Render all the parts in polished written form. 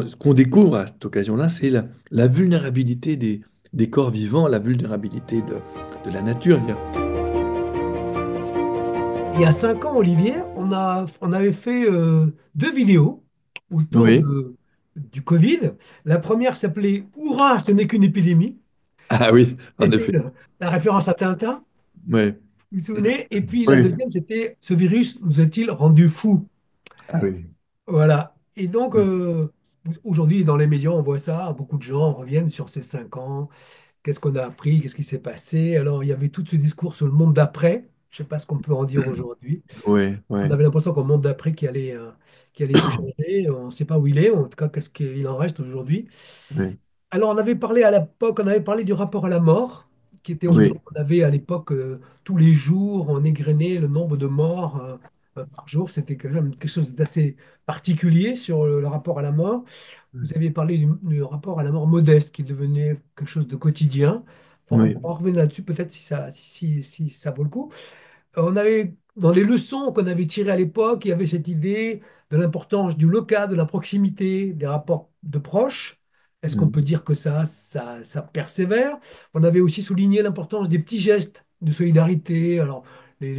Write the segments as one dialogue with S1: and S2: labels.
S1: ce qu'on découvre à cette occasion-là, c'est la vulnérabilité des corps vivants, la vulnérabilité de la nature.
S2: Il y a 5 ans, Olivier, on avait fait 2 vidéos autour
S1: Oui.
S2: du Covid. La première s'appelait Hurrah, ce n'est qu'une épidémie.
S1: Ah oui, en
S2: C'était
S1: effet.
S2: la référence à Tintin,
S1: Oui.
S2: vous vous souvenez? Et puis la
S1: Oui.
S2: deuxième, c'était Ce virus nous a-t-il rendu fous?
S1: Ah oui.
S2: Voilà. Et donc, aujourd'hui, dans les médias, on voit ça. Beaucoup de gens reviennent sur ces 5 ans. Qu'est-ce qu'on a appris? Qu'est-ce qui s'est passé? Alors, il y avait tout ce discours sur le monde d'après. Je ne sais pas ce qu'on peut en dire aujourd'hui.
S1: Oui,
S2: On
S1: oui,
S2: avait l'impression qu'un monde d'après qui allait tout changer. On ne sait pas où il est. En tout cas, qu'est-ce qu'il en reste aujourd'hui?
S1: oui,
S2: Alors, on avait parlé à l'époque, on avait parlé du rapport à la mort, qui était
S1: oui,
S2: on avait à l'époque, tous les jours, on égrenait le nombre de morts par jour. C'était quand même quelque chose d'assez particulier sur le rapport à la mort. Vous aviez parlé du rapport à la mort modeste, qui devenait quelque chose de quotidien. Enfin, on
S1: oui,
S2: pourra revenir là-dessus peut-être si ça vaut le coup. On avait, dans les leçons qu'on avait tirées à l'époque, il y avait cette idée de l'importance du local, de la proximité, des rapports de proches. Est-ce qu'on peut
S1: mm,
S2: dire que ça persévère? On avait aussi souligné l'importance des petits gestes de solidarité, alors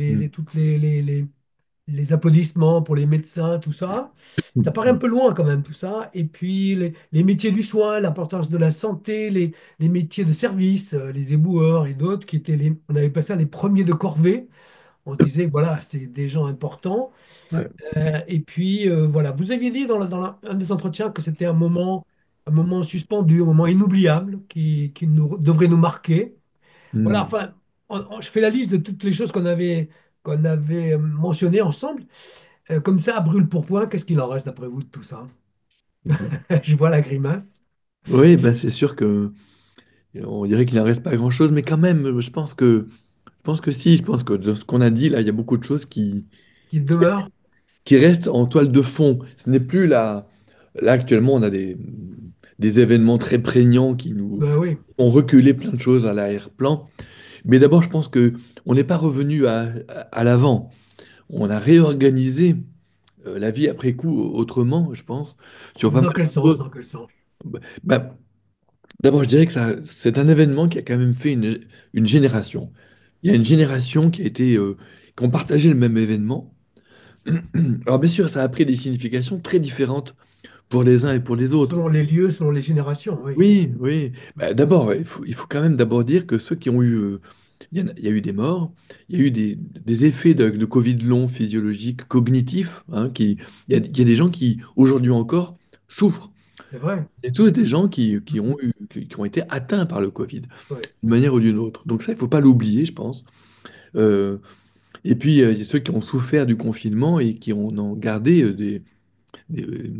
S1: mm,
S2: toutes les applaudissements pour les médecins, tout ça. Ça paraît un
S1: mm,
S2: peu loin quand même, tout ça. Et puis les métiers du soin, l'importance de la santé, les métiers de service, les éboueurs et d'autres qui étaient on avait passé ça les premiers de corvée. On se disait, voilà, c'est des gens importants.
S1: ouais,
S2: Et puis, voilà, vous aviez dit un des entretiens que c'était un moment suspendu, un moment inoubliable qui devrait nous marquer. Voilà,
S1: mm,
S2: enfin, je fais la liste de toutes les choses qu'on avait mentionnées ensemble. Comme ça, à brûle pour point, qu'est-ce qu'il en reste d'après vous de tout ça?
S1: mm.
S2: Je vois la grimace.
S1: Oui, ben c'est sûr que on dirait qu'il n'en reste pas grand-chose, mais quand même, je pense que de ce qu'on a dit là, il y a beaucoup de choses
S2: Qui demeure?
S1: qui restent en toile de fond. Ce n'est plus là actuellement, on a des événements très prégnants qui nous
S2: Ben oui,
S1: ont reculé plein de choses à l'arrière-plan. Mais d'abord, je pense que on n'est pas revenu à l'avant. On a réorganisé la vie après coup autrement, je pense, sur pas mal
S2: dans quel
S1: de
S2: sens,
S1: choses.
S2: dans quel sens?
S1: Bah, d'abord, je dirais que ça, c'est un événement qui a quand même fait une génération. Il y a une génération qui ont partagé le même événement. Alors bien sûr, ça a pris des significations très différentes pour les uns et pour les autres.
S2: Selon les lieux, selon les générations, oui.
S1: Oui, oui. Bah, d'abord, il faut quand même d'abord dire que ceux qui ont eu, il y a eu des morts, il y a eu des effets de Covid long, physiologiques, cognitifs, hein, il y a des gens qui, aujourd'hui encore, souffrent.
S2: C'est vrai.
S1: Et tous des gens qui ont
S2: Mhm.
S1: qui ont été atteints par le Covid,
S2: Oui.
S1: d'une manière ou d'une autre. Donc ça, il ne faut pas l'oublier, je pense. Euh, et puis, il y a ceux qui ont souffert du confinement et qui ont gardé des, euh,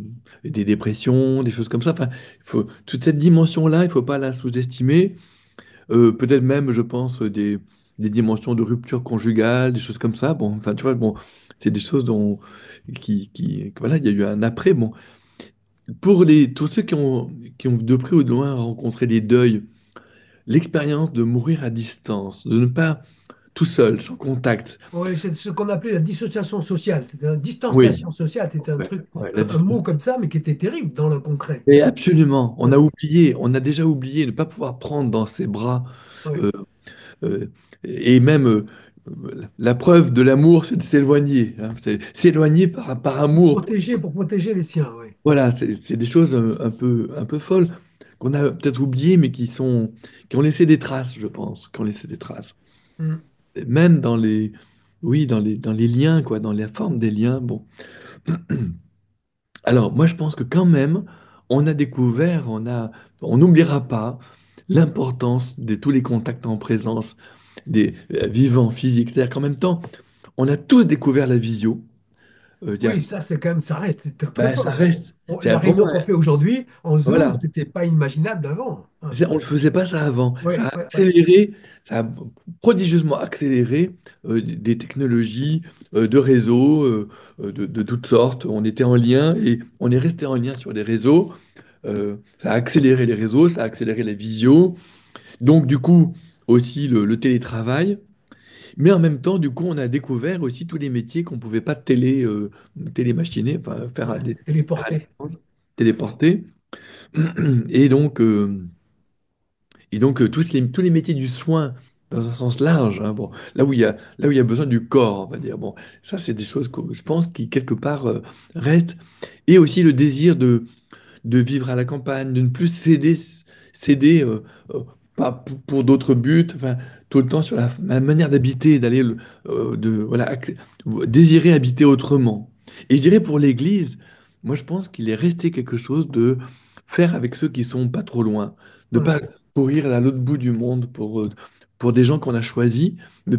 S1: des dépressions, des choses comme ça. Enfin, toute cette dimension-là, il ne faut pas la sous-estimer. Peut-être même, je pense, des dimensions de rupture conjugale, des choses comme ça. Bon, enfin, tu vois, bon, c'est des choses voilà, il y a eu un après. Bon, pour tous ceux qui ont de près ou de loin rencontré des deuils, l'expérience de mourir à distance, de ne pas tout seul, sans contact.
S2: Oui, c'est ce qu'on appelait la dissociation sociale. C'était une
S1: Oui,
S2: distanciation sociale. C'était un
S1: ouais,
S2: truc,
S1: ouais, la
S2: un mot
S1: distance.
S2: comme ça, mais qui était terrible dans le concret.
S1: Et absolument, on a
S2: Oui,
S1: oublié, on a déjà oublié ne pas pouvoir prendre dans ses bras
S2: oui.
S1: euh, euh, et même la preuve de l'amour, c'est de s'éloigner, hein. C'est s'éloigner par amour.
S2: Pour protéger les siens, oui.
S1: Voilà, c'est des choses un peu folles qu'on a peut-être oubliées, mais qui ont laissé des traces, je pense, qui ont laissé des traces.
S2: Mm.
S1: Et même oui, dans les liens, quoi, dans la forme des liens. Bon. Alors, moi, je pense que quand même, on a découvert, on n'oubliera pas l'importance de tous les contacts en présence, des vivants, physiques. C'est-à-dire qu'en même temps, on a tous découvert la visio.
S2: Oui, ça, c'est quand même, ça reste, c'est très, très
S1: Ben, ça
S2: fort.
S1: reste.
S2: La
S1: Pour
S2: réunion
S1: moi,
S2: qu'on fait aujourd'hui en Zoom,
S1: voilà.
S2: c'était pas imaginable avant. Hein.
S1: On ne faisait pas ça avant.
S2: Oui,
S1: Ça a
S2: oui, oui.
S1: accéléré, ça a prodigieusement accéléré des technologies, de réseaux, de toutes sortes. On était en lien et on est resté en lien sur les réseaux. Ça a accéléré les réseaux, ça a accéléré la visio. Donc, du coup, aussi le télétravail. Mais en même temps, du coup, on a découvert aussi tous les métiers qu'on ne pouvait pas télémachiner, enfin,
S2: Ouais. Téléporté.
S1: téléportés. Et donc, tous les métiers du soin, dans un sens large, hein, bon, là où il y a besoin du corps, on va dire. Bon, ça, c'est des choses que je pense qui, quelque part, restent. Et aussi le désir de vivre à la campagne, de ne plus céder euh, pas pour d'autres buts, enfin, tout le temps sur la manière d'habiter, voilà, désirer habiter autrement. Et je dirais pour l'Église, moi je pense qu'il est resté quelque chose de faire avec ceux qui sont pas trop loin, de pas
S2: Ouais,
S1: courir à l'autre bout du monde pour des gens qu'on a choisis, mais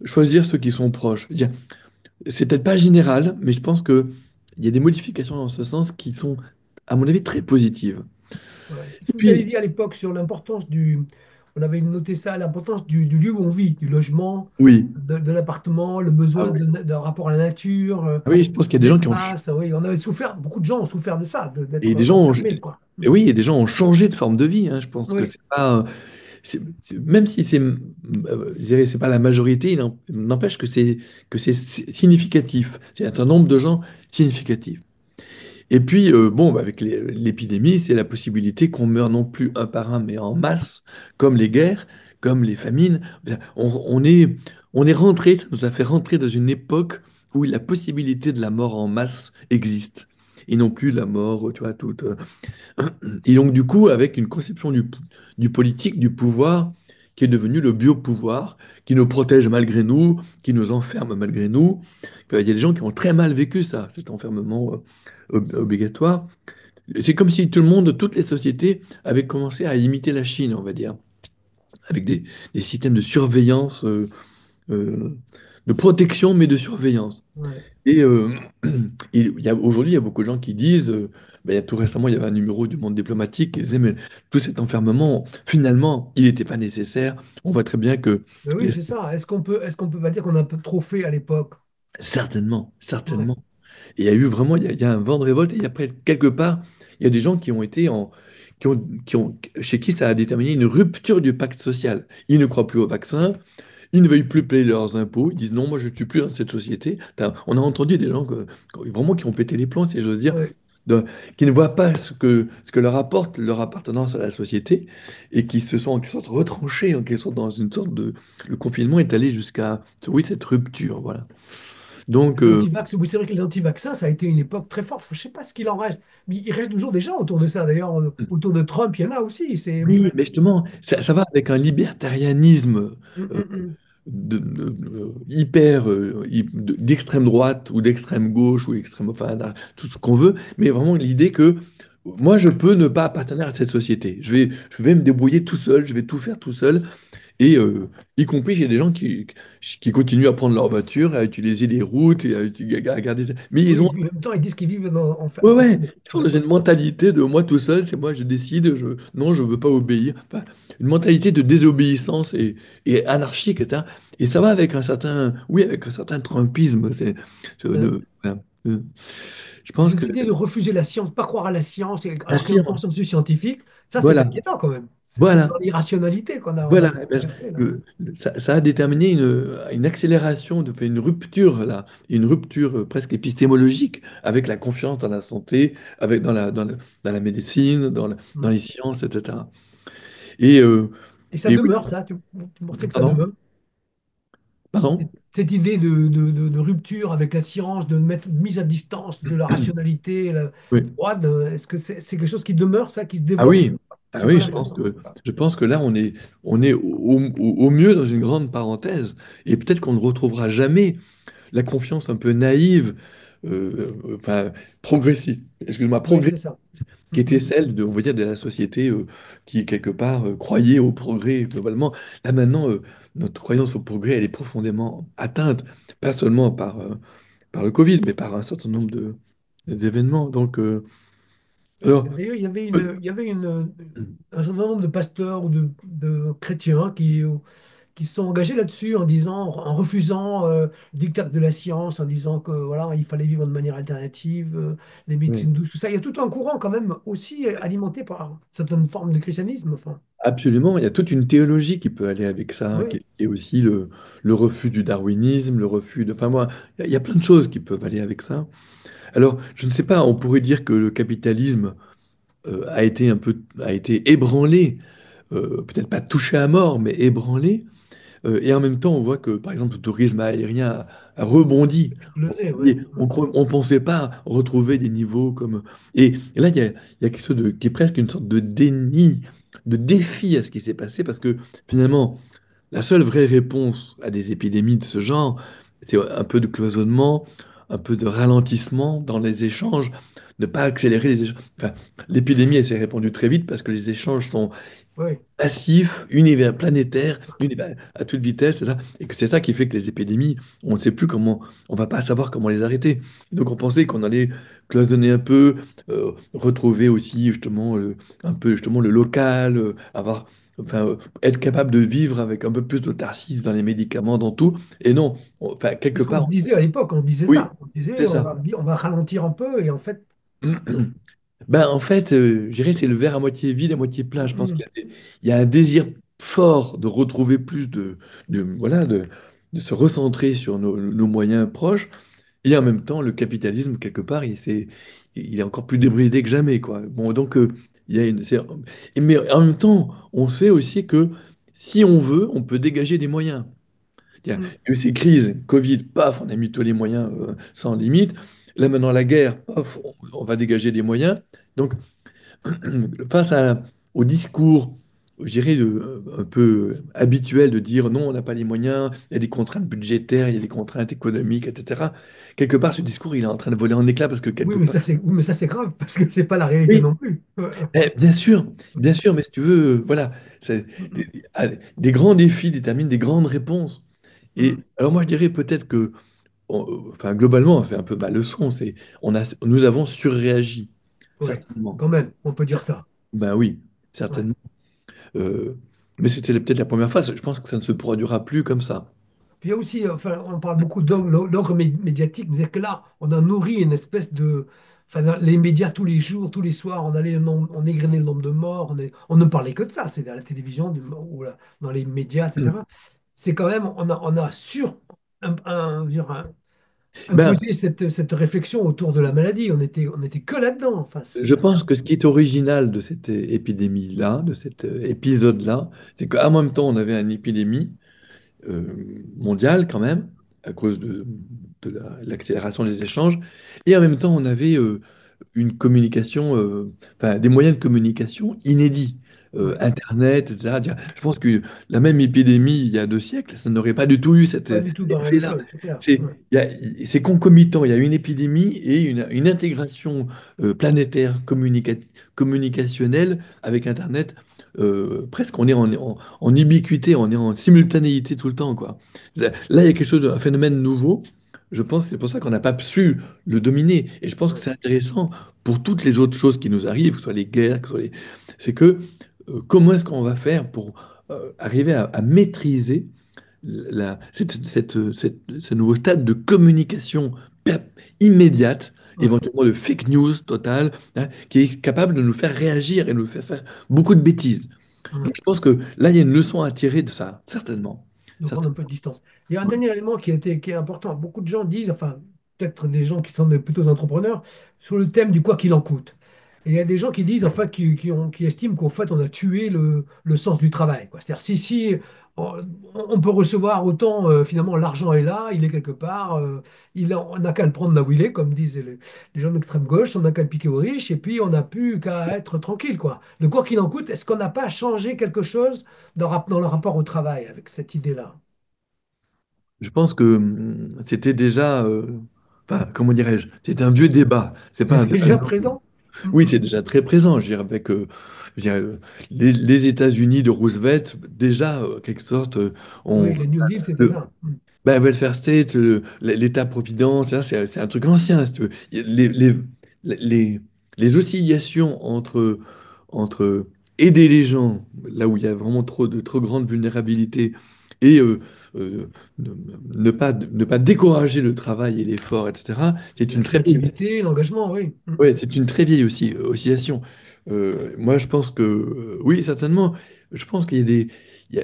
S1: choisir ceux qui sont proches. C'est peut-être pas général, mais je pense que il y a des modifications dans ce sens qui sont, à mon avis, très positives.
S2: ouais.
S1: Et
S2: Ce que vous avez
S1: puis,
S2: dit à l'époque sur l'importance du, on avait noté ça, l'importance du lieu où on vit, du logement,
S1: oui,
S2: de l'appartement, le
S1: ah
S2: besoin
S1: oui,
S2: d'un rapport à la nature,
S1: ah oui, je pense qu'il y a des gens qui ont,
S2: d'espace. Oui, on avait souffert, beaucoup de gens ont souffert de ça,
S1: et
S2: d'être
S1: des gens ont,
S2: enfermés, quoi.
S1: et oui, et des gens ont changé de forme de vie, hein. Je pense que
S2: Oui,
S1: c'est pas, même si je dirais, c'est pas la majorité, il n'empêche que c'est significatif. C'est un nombre de gens significatif. Et puis, bon, bah, avec l'épidémie, c'est la possibilité qu'on meure non plus un par un, mais en masse, comme les guerres, comme les famines. On est rentré, ça nous a fait rentrer dans une époque où la possibilité de la mort en masse existe. Et non plus la mort, tu vois, toute. Et donc, du coup, avec une conception du politique, du pouvoir, qui est devenu le biopouvoir, qui nous protège malgré nous, qui nous enferme malgré nous. Il y a des gens qui ont très mal vécu ça, cet enfermement obligatoire. C'est comme si tout le monde, toutes les sociétés avaient commencé à imiter la Chine, on va dire, avec des systèmes de surveillance, euh, de protection, mais de surveillance.
S2: ouais.
S1: Et aujourd'hui, il y a beaucoup de gens qui disent, ben, tout récemment, il y avait un numéro du Monde diplomatique qui disait, mais tout cet enfermement, finalement, il n'était pas nécessaire. On voit très bien que,
S2: Mais oui,
S1: les-
S2: c'est ça. Est-ce qu'on peut pas dire qu'on a un peu trop fait à l'époque?
S1: certainement,
S2: Ouais,
S1: certainement. Et il y a eu vraiment, il y a un vent de révolte, et après, quelque part, il y a des gens qui ont été chez qui ça a déterminé une rupture du pacte social. Ils ne croient plus au vaccin, ils ne veulent plus payer leurs impôts, ils disent non, moi je ne suis plus dans cette société. On a entendu des gens vraiment qui ont pété les plombs, si j'ose dire,
S2: ouais.
S1: de- qui ne voient pas ce que leur apporte leur appartenance à la société et qui se sont en quelque sorte retranchés, en quelque sorte dans une sorte de... Le confinement est allé jusqu'à, oui, cette rupture, voilà. Donc,
S2: Les antivax, oui, c'est vrai que les anti-vaccins, ça a été une époque très forte. Je ne sais pas ce qu'il en reste, mais il reste toujours des gens autour de ça. D'ailleurs, autour de Trump, il y en a aussi.
S1: oui, mais justement, ça va avec un libertarianisme
S2: Hum,
S1: euh,
S2: hum, hum.
S1: hyper d'extrême droite ou d'extrême gauche ou extrême, enfin, tout ce qu'on veut, mais vraiment l'idée que moi, je peux ne pas appartenir à cette société. Je vais me débrouiller tout seul, je vais tout faire tout seul, et y compris, il y a des gens qui continuent à prendre leur voiture, à utiliser les routes et à garder. Mais ils
S2: Oui, et
S1: ont
S2: puis en même temps, ils disent qu'ils vivent
S1: ouais, ouais,
S2: enfermés.
S1: ils sont dans
S2: Ouais,
S1: une mentalité de moi tout seul, c'est moi, je décide, non, je veux pas obéir. Enfin, une mentalité de désobéissance et anarchique, etc. Et ça va avec un certain, oui, avec un certain trumpisme.
S2: ouais.
S1: Voilà. Euh, je pense que
S2: Cette idée de refuser la science, pas croire à la science,
S1: la
S2: alors qu'il y a un
S1: science,
S2: consensus scientifique, ça c'est
S1: voilà,
S2: inquiétant quand même. C'est dans
S1: voilà,
S2: l'irrationalité on a
S1: voilà. Eh ben,
S2: versé là.
S1: ça a déterminé une accélération, une rupture, là, une rupture presque épistémologique avec la confiance dans la santé, dans la médecine, dans
S2: Ouais.
S1: les sciences, etc. Et, euh,
S2: Et ça
S1: et oui,
S2: demeure, ça. Tu pensais que ça
S1: pardon,
S2: demeure?
S1: pardon.
S2: Cette idée de rupture avec la science, de mettre mise à distance de la rationalité
S1: Oui.
S2: froide, est-ce que c'est quelque chose qui demeure, ça, qui se
S1: Ah
S2: développe?
S1: oui, ah
S2: J'ai pas
S1: oui,
S2: l'impression.
S1: je pense que là, on est au mieux dans une grande parenthèse. Et peut-être qu'on ne retrouvera jamais la confiance un peu naïve, enfin, progressive, excuse-moi,
S2: Oui, c'est ça.
S1: qui était
S2: Mhm.
S1: celle de, on va dire, de la société qui, quelque part, croyait au progrès globalement. Là, maintenant, notre croyance au progrès, elle est profondément atteinte, pas seulement par le Covid, mais par un certain nombre d'événements. Donc, alors,
S2: Il y avait un certain nombre de pasteurs ou de chrétiens qui se sont engagés là-dessus en disant, en refusant le diktat de la science, en disant que voilà, il fallait vivre de manière alternative, les
S1: oui.
S2: médecines douces, tout ça. Il y a tout un courant quand même aussi alimenté par certaines formes de christianisme. Enfin.
S1: Absolument, il y a toute une théologie qui peut aller avec ça,
S2: Oui,
S1: qui est aussi le refus du darwinisme, le refus de... Enfin, moi, il y a plein de choses qui peuvent aller avec ça. Alors, je ne sais pas, on pourrait dire que le capitalisme a été ébranlé, peut-être pas touché à mort, mais ébranlé. Et en même temps, on voit que, par exemple, le tourisme aérien a rebondi.
S2: explosé, oui.
S1: Et on pensait pas retrouver des niveaux comme... Et là, il y a quelque chose qui est presque une sorte de déni, de défi à ce qui s'est passé, parce que finalement, la seule vraie réponse à des épidémies de ce genre, c'était un peu de cloisonnement, un peu de ralentissement dans les échanges, ne pas accélérer les échanges. Enfin, l'épidémie, elle s'est répandue très vite parce que les échanges sont
S2: Oui,
S1: massif, univers planétaire, univers à toute vitesse, et que c'est ça qui fait que les épidémies, on ne sait plus comment, on va pas savoir comment les arrêter. Donc on pensait qu'on allait cloisonner un peu, retrouver aussi justement un peu justement le local, être capable de vivre avec un peu plus d'autarcie dans les médicaments, dans tout. Et non, enfin
S2: c'est
S1: quelque
S2: ce qu'on
S1: part,
S2: se disait à l'époque, on disait
S1: oui,
S2: ça. On disait
S1: c'est ça.
S2: on va ralentir un peu et en fait,
S1: Ben, en fait, je dirais que c'est le verre à moitié vide, à moitié plein. Je pense
S2: mm,
S1: il y a un désir fort de retrouver plus voilà, de se recentrer sur nos moyens proches. Et en même temps, le capitalisme, quelque part, il est encore plus débridé que jamais, quoi. Bon, donc, il y a mais en même temps, on sait aussi que si on veut, on peut dégager des moyens.
S2: mm,
S1: Il y a eu ces crises, Covid, paf, on a mis tous les moyens sans limite. Là, maintenant, la guerre, paf, on va dégager des moyens. Donc, face au discours, je dirais, un peu habituel de dire non, on n'a pas les moyens, il y a des contraintes budgétaires, il y a des contraintes économiques, etc. Quelque part, ce discours, il est en train de voler en éclats parce que
S2: oui,
S1: quelque part...
S2: oui, mais ça c'est grave parce que c'est pas la réalité
S1: Oui,
S2: non plus.
S1: bien sûr, mais si tu veux, voilà, des, des grands défis déterminent des grandes réponses. Et
S2: Mm,
S1: alors moi, je dirais peut-être que, enfin, globalement, c'est un peu ma leçon, nous avons surréagi,
S2: oui,
S1: certainement.
S2: quand même, on peut dire ça.
S1: Ben oui,
S2: Ouais.
S1: certainement. Euh, mais c'était peut-être la première fois. Je pense que ça ne se produira plus comme ça.
S2: Puis il y a aussi, enfin, on parle beaucoup d'ogre médiatique, mais c'est que là, on a nourri une espèce de. Enfin, dans les médias tous les jours, tous les soirs, on égrenait le nombre de morts, on ne parlait que de ça, c'est à la télévision ou dans les médias, etc. C'est quand même, on a je veux dire,
S1: Ben,
S2: imposé cette réflexion autour de la maladie. On était que là-dedans. Enfin,
S1: je pense que ce qui est original de cette épidémie-là, de cet épisode-là, c'est qu'en même temps, on avait une épidémie mondiale quand même, à cause de l'accélération des échanges, et en même temps, on avait une communication, enfin des moyens de communication inédits.
S2: ouais,
S1: Internet, etc. Je pense que la même épidémie il y a 2 siècles, ça n'aurait pas du tout eu cet
S2: pas du tout pareil les
S1: effet-là.
S2: choses, c'est clair.
S1: C'est
S2: Ouais.
S1: c'est concomitant. Il y a une épidémie et une intégration planétaire communicationnelle avec Internet. Presque, on est en ubiquité, on est en simultanéité tout le temps, quoi. Là, il y a quelque chose, un phénomène nouveau. Je pense que c'est pour ça qu'on n'a pas su le dominer. Et je pense que
S2: Ouais.
S1: c'est intéressant pour toutes les autres choses qui nous arrivent, que ce soit les guerres, c'est que comment est-ce qu'on va faire pour arriver à maîtriser ce nouveau stade de communication per- immédiate,
S2: Ouais.
S1: éventuellement de fake news totale, hein, qui est capable de nous faire réagir et nous faire faire beaucoup de bêtises.
S2: Ouais.
S1: Donc je pense que là, il y a une leçon à tirer de ça, certainement.
S2: De prendre un peu
S1: Certainement.
S2: de distance. Il y a un
S1: Ouais.
S2: dernier élément qui est important. Beaucoup de gens disent, enfin, peut-être des gens qui sont plutôt entrepreneurs, sur le thème du quoi qu'il en coûte. Et il y a des gens qui disent, en fait, qui estiment qu'en fait, on a tué le sens du travail, quoi. C'est-à-dire, si on, on peut recevoir autant, finalement, l'argent est là, il est quelque part, on n'a qu'à le prendre là où il est, comme disent les gens d'extrême gauche, on n'a qu'à le piquer aux riches, et puis on n'a plus qu'à être tranquille, quoi. Le quoi qu'il en coûte, est-ce qu'on n'a pas changé quelque chose dans le rapport au travail avec cette idée-là?
S1: Je pense que c'était déjà, enfin, comment dirais-je, c'était un vieux débat. C'est pas un
S2: C'est
S1: débat
S2: déjà
S1: nouveau.
S2: présent? Mm,
S1: Oui, c'est déjà très présent, je dirais, avec je dirais, les États-Unis de Roosevelt, déjà, quelque sorte,
S2: oui,
S1: ont,
S2: le New Deal, c'était
S1: le,
S2: ça. Mm.
S1: ben, welfare state, l'État-providence, ça, c'est un truc ancien, si tu veux. Les, les oscillations entre aider les gens, là où il y a vraiment trop grande vulnérabilité, et ne, ne pas décourager le travail et l'effort, etc., c'est
S2: La
S1: une très vieille
S2: créativité, l'engagement, oui. Mm.
S1: Ouais, c'est une très vieille aussi, oscillation. Moi, je pense que oui, certainement. je pense qu'il y a des... il y a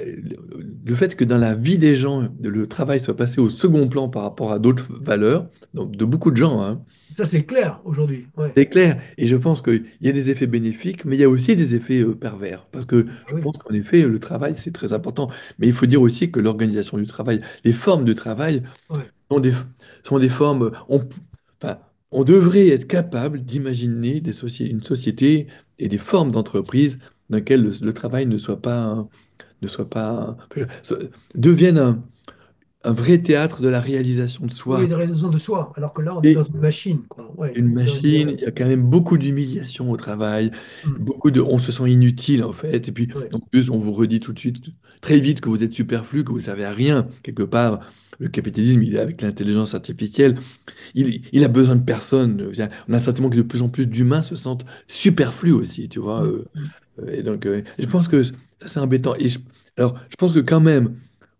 S1: le fait que dans la vie des gens, le travail soit passé au second plan par rapport à d'autres valeurs, donc de beaucoup de gens, hein,
S2: Ça, c'est clair aujourd'hui. Ouais.
S1: c'est clair. Et je pense qu'il y a des effets bénéfiques, mais il y a aussi des effets pervers. Parce que
S2: Ah
S1: je
S2: oui.
S1: pense qu'en effet, le travail, c'est très important. Mais il faut dire aussi que l'organisation du travail, les formes de travail
S2: Ouais.
S1: sont sont des formes... enfin, on devrait être capable d'imaginer une société et des formes d'entreprise dans lesquelles le travail ne soit pas, devienne un vrai théâtre de la réalisation de
S2: Oui,
S1: soi.
S2: de raison de soi. Alors que là, on est dans
S1: Et
S2: une machine, quoi. Ouais.
S1: une
S2: On dirait.
S1: machine, il y a quand même beaucoup d'humiliation au travail,
S2: Hmm.
S1: on se sent inutile en fait, et puis
S2: Ouais.
S1: en plus on vous redit tout de suite, très vite que vous êtes superflu, que vous savez à rien. Quelque part, le capitalisme, il est avec l'intelligence artificielle, il a besoin de personne. On a le sentiment que de plus en plus d'humains se sentent superflus aussi, tu vois.
S2: Hmm. Hmm.
S1: Et donc, je pense que ça, c'est embêtant. Alors, je pense que quand même,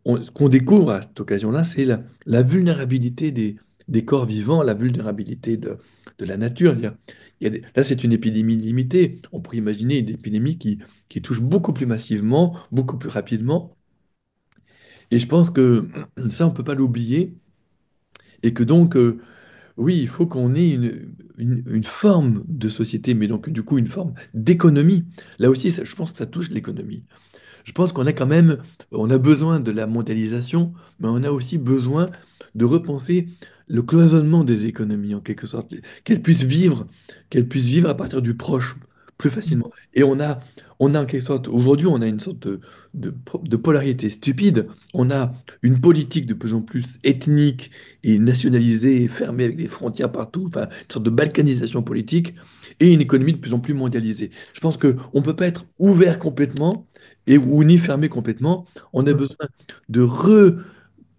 S1: ce qu'on découvre à cette occasion-là, c'est la vulnérabilité des corps vivants, la vulnérabilité de la nature. Là, c'est une épidémie limitée. On pourrait imaginer une épidémie qui touche beaucoup plus massivement, beaucoup plus rapidement. Et je pense que ça, on ne peut pas l'oublier. Et que donc, oui, il faut qu'on ait une forme de société, mais donc du coup une forme d'économie. Là aussi, je pense que ça touche l'économie. Je pense qu'on a quand même, on a besoin de la mondialisation, mais on a aussi besoin de repenser le cloisonnement des économies en quelque sorte, qu'elles puissent vivre à partir du proche plus
S2: Hmm.
S1: facilement. Et on a en quelque sorte, aujourd'hui, on a une sorte de polarité stupide. On a une politique de plus en plus ethnique et nationalisée et fermée avec des frontières partout, enfin, une sorte de balkanisation politique et une économie de plus en plus mondialisée. Je pense qu'on ne peut pas être ouvert complètement ou ni fermer complètement. On a
S2: Hmm.
S1: besoin de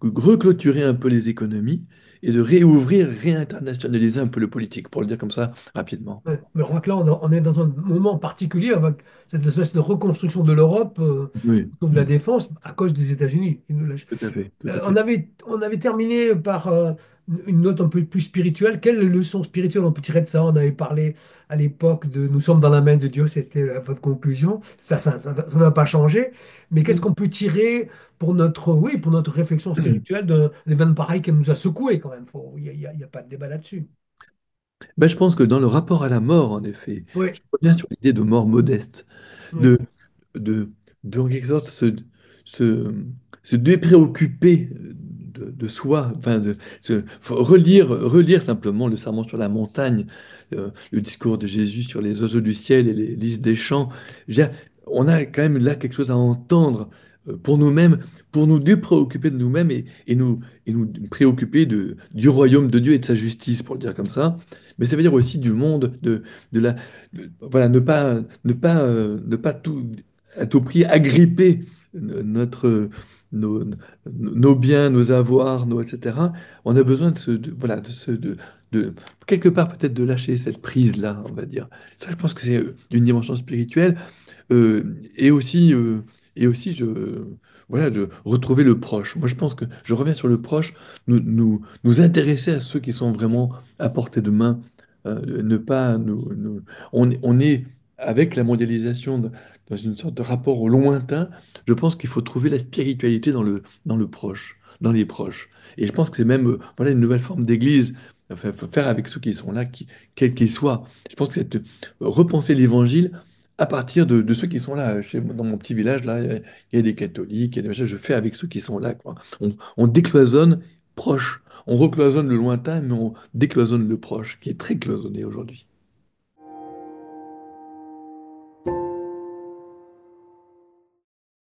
S1: reclôturer un peu les économies et de réouvrir, réinternationaliser un peu le politique, pour le dire comme ça rapidement.
S2: Ouais. Mais je crois que là, on est dans un moment particulier avec cette espèce de reconstruction de l'Europe
S1: Oui,
S2: autour de la défense à cause des États-Unis. Ils nous lâchent.
S1: tout à fait, tout à
S2: On
S1: fait.
S2: avait terminé par une note un peu plus spirituelle. Quelle leçon spirituelle on peut tirer de ça? On avait parlé à l'époque de Nous sommes dans la main de Dieu, c'était votre conclusion. Ça n'a pas changé. Mais qu'est-ce qu'on peut tirer pour notre, oui, pour notre réflexion spirituelle d'un événement pareil qui nous a secoué quand même? Il y a pas de débat là-dessus.
S1: Ben, je pense que dans le rapport à la mort, en effet,
S2: Oui,
S1: je reviens sur l'idée de mort modeste,
S2: oui,
S1: de, de, en quelque sorte se, se dépréoccuper de soi, enfin faut relire simplement le sermon sur la montagne, le discours de Jésus sur les oiseaux du ciel et les lys des champs. Je veux dire, on a quand même là quelque chose à entendre pour nous-mêmes, pour nous dépréoccuper de nous-mêmes et nous préoccuper du royaume de Dieu et de sa justice, pour le dire comme ça. Mais ça veut dire aussi du monde, de la, voilà, ne pas à tout prix agripper notre, nos, nos biens, nos avoirs, etc. On a besoin voilà, de- quelque part peut-être de lâcher cette prise-là, on va dire. Ça, je pense que c'est une dimension spirituelle. Et aussi, voilà, de retrouver le proche. Moi, je pense que je reviens sur le proche, nous intéresser à ceux qui sont vraiment à portée de main, ne pas on est avec la mondialisation dans une sorte de rapport au lointain. Je pense qu'il faut trouver la spiritualité dans le proche, dans les proches. Et je pense que c'est même voilà une nouvelle forme d'église. Enfin, faut faire avec ceux qui sont là, quels qu'ils soient. Je pense que c'est repenser l'évangile à partir de ceux qui sont là. Dans mon petit village, là, il y a des catholiques, il y a des machins, je fais avec ceux qui sont là, quoi. On décloisonne proche. On recloisonne le lointain, mais on décloisonne le proche, qui est très cloisonné aujourd'hui.